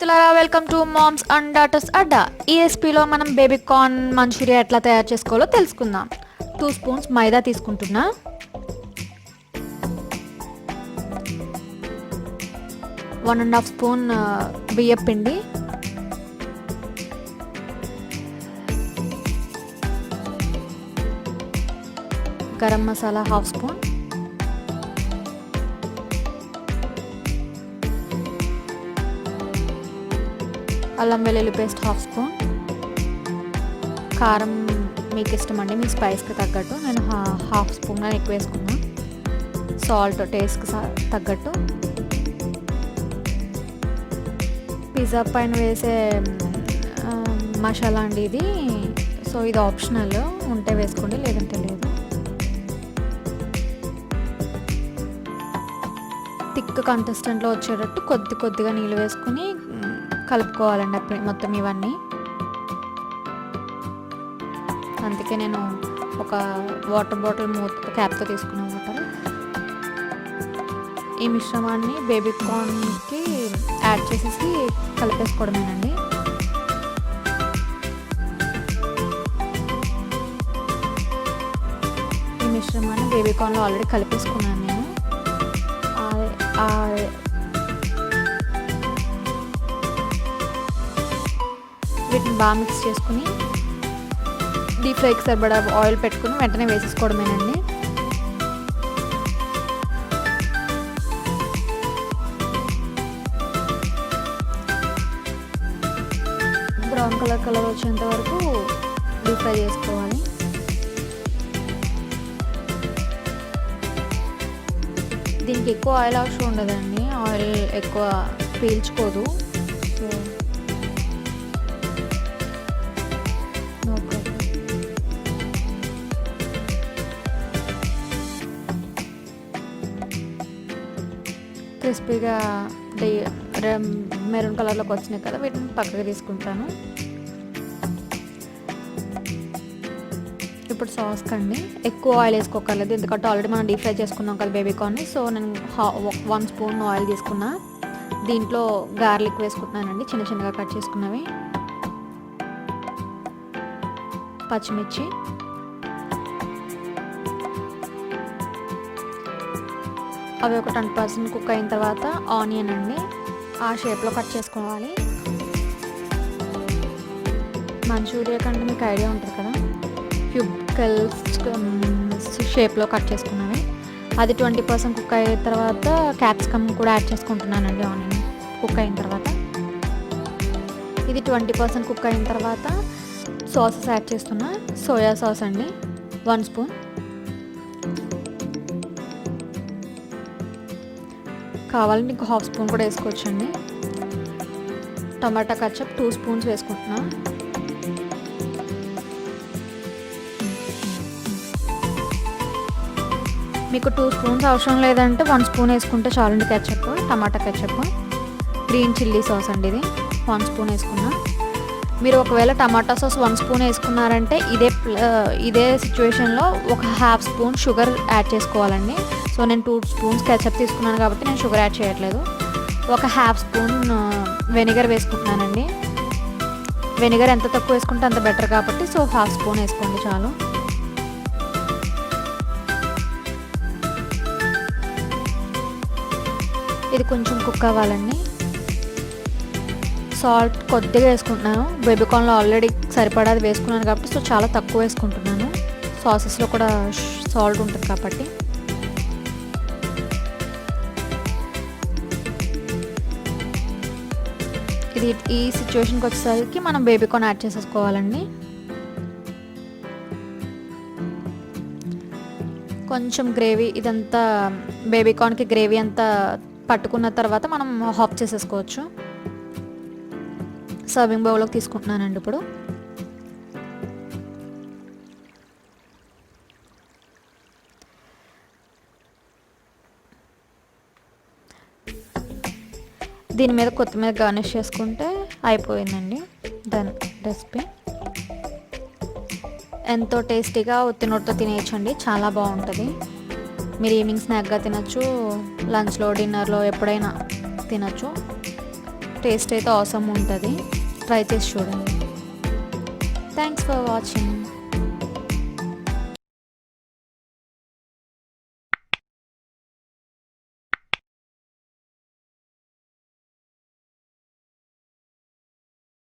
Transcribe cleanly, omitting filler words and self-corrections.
స్నేహితులారా, welcome to moms and daughters adda. ఈ రెసిపీలో మనం బేబీ కార్న్ మంచూరియా ఎట్లా తయారు చేసుకోవాలో తెలుసుకుందాం. 2 స్పూన్స్ మైదా తీసుకుంటున్నా. 1.5 స్పూన్ బియ్యం పిండి, గరం మసాలా 1/2 స్పూన్, అల్లం వెల్లుల్లి పేస్ట్ 1/2 స్పూన్, కారం మీకు ఇష్టమండి, మీ స్పైస్కి తగ్గట్టు. నేను 1/2 స్పూన్ ఎక్కువ వేసుకున్నా. సాల్ట్ టేస్ట్కి తగ్గట్టు. పిజ్జా పైన వేసే మసాలా అండి ఇది. సో ఇది ఆప్షనల్, ఉంటే వేసుకోండి, లేదంటే లేదు. థిక్ కంటెస్టెంట్లో వచ్చేటట్టు కొద్దిగా నీళ్ళు వేసుకుని కలుపుకోవాలండి అప్పుడు మొత్తం ఇవన్నీ. అందుకే నేను ఒక వాటర్ బాటిల్ మూత క్యాప్తో తీసుకున్న వాటర్. ఈ మిశ్రమాన్ని బేబీ కార్న్కి యాడ్ చేసేసి కలిపేసుకోవడమేనండి. ఈ మిశ్రమాన్ని బేబీ కార్న్లో ఆల్రెడీ కలిపేసుకున్నాను నేను. వీటిని బాగా మిక్స్ చేసుకుని డీప్ ఫ్రైకి సరిపడా ఆయిల్ పెట్టుకుని వెంటనే వేసేసుకోవడమేనండి. బ్రౌన్ కలర్ వచ్చేంత వరకు డీప్ ఫ్రై చేసుకోవాలి. దీనికి ఎక్కువ ఆయిల్ అవసరం ఉండదండి, ఆయిల్ ఎక్కువ పీల్చుకోదు. సో క్రిస్పీగా మెరూన్ కలర్లోకి వచ్చినాయి కదా, వీటిని పక్కకి తీసుకుంటాను. ఇప్పుడు సాస్ కండి ఎక్కువ ఆయిల్ వేసుకోకర్లేదు, ఎందుకంటే ఆల్రెడీ మనం డీప్ ఫ్రై చేసుకున్నాం కదా బేబీ కార్న్ని. సో నేను 1 స్పూన్ ఆయిల్ తీసుకున్నా. దీంట్లో గార్లిక్ వేసుకుంటున్నానండి, చిన్నగా కట్ చేసుకున్నవి, పచ్చిమిర్చి, అవి ఒక 10% కుక్ అయిన తర్వాత ఆనియన్ అండి, ఆ షేప్లో కట్ చేసుకోవాలి. మంచూరియా కంటే మీకు ఐడియా ఉంటుంది కదా, క్యూబ్కల్స్ షేప్లో కట్ చేసుకున్నవి. అది 20% కుక్ అయిన తర్వాత క్యాప్సికమ్ కూడా యాడ్ చేసుకుంటున్నానండి. ఆనియన్ కుక్ అయిన తర్వాత ఇది 20% కుక్ అయిన తర్వాత సాసెస్ యాడ్ చేస్తున్నా. సోయా సాస్ అండి 1 స్పూన్, కావాలంటే ఇంకో 1/2 స్పూన్ కూడా వేసుకోవచ్చండి. టమాటా కచ్చప్ 2 స్పూన్స్ వేసుకుంటున్నా. మీకు 2 స్పూన్స్ అవసరం లేదంటే 1 స్పూన్ వేసుకుంటే చాలండి కెచప్, టమాటా కెచప్. గ్రీన్ చిల్లీ సాస్ అండి ఇది 1 స్పూన్ వేసుకున్నా. మీరు ఒకవేళ టమాటా సాస్ 1 స్పూన్ వేసుకున్నారంటే ఇదే సిచ్యువేషన్లో ఒక 1/2 స్పూన్ షుగర్ యాడ్ చేసుకోవాలండి. సో నేను 2 స్పూన్స్ కెచప్ తీసుకున్నాను కాబట్టి నేను షుగర్ యాడ్ చేయట్లేదు. ఒక 1/2 స్పూన్ వెనిగర్ వేసుకుంటున్నానండి. వెనిగర్ ఎంత తక్కువ వేసుకుంటే అంత బెటర్ కాబట్టి సో 1/2 స్పూన్ వేసుకోండి చాలు. ఇది కొంచెం కుక్ అవ్వాలండి. సాల్ట్ కొద్దిగా వేసుకుంటున్నాను, బేబీ కార్న్లో ఆల్రెడీ సరిపడా వేసుకున్నాను కాబట్టి సో చాలా తక్కువ వేసుకుంటున్నాను. సాసెస్లో కూడా సాల్ట్ ఉంటుంది కాబట్టి. ఇది ఈ సిచ్యువేషన్కి వచ్చేసరికి మనం బేబీ కార్న్ యాడ్ చేసేసుకోవాలండి. కొంచెం గ్రేవీ ఇదంతా బేబీ కార్న్కి గ్రేవీ అంతా పట్టుకున్న తర్వాత మనం హాఫ్ చేసేసుకోవచ్చు. సర్వింగ్ బౌల్లోకి తీసుకుంటున్నానండి ఇప్పుడు. దీని మీద కొత్తిమీర గార్నిష్ చేసుకుంటే అయిపోయిందండి దాని రెసిపీ. ఎంతో టేస్టీగా ఉత్తినోటితో తినేయచ్చండి, చాలా బాగుంటుంది. మీరు ఈవినింగ్ స్నాక్గా తినచ్చు, లంచ్లో డిన్నర్లో ఎప్పుడైనా తినచ్చు. టేస్ట్ అయితే ఆసమ్ ఉంటుంది. ట్రై చేసి చూడండి. Thanks for watching.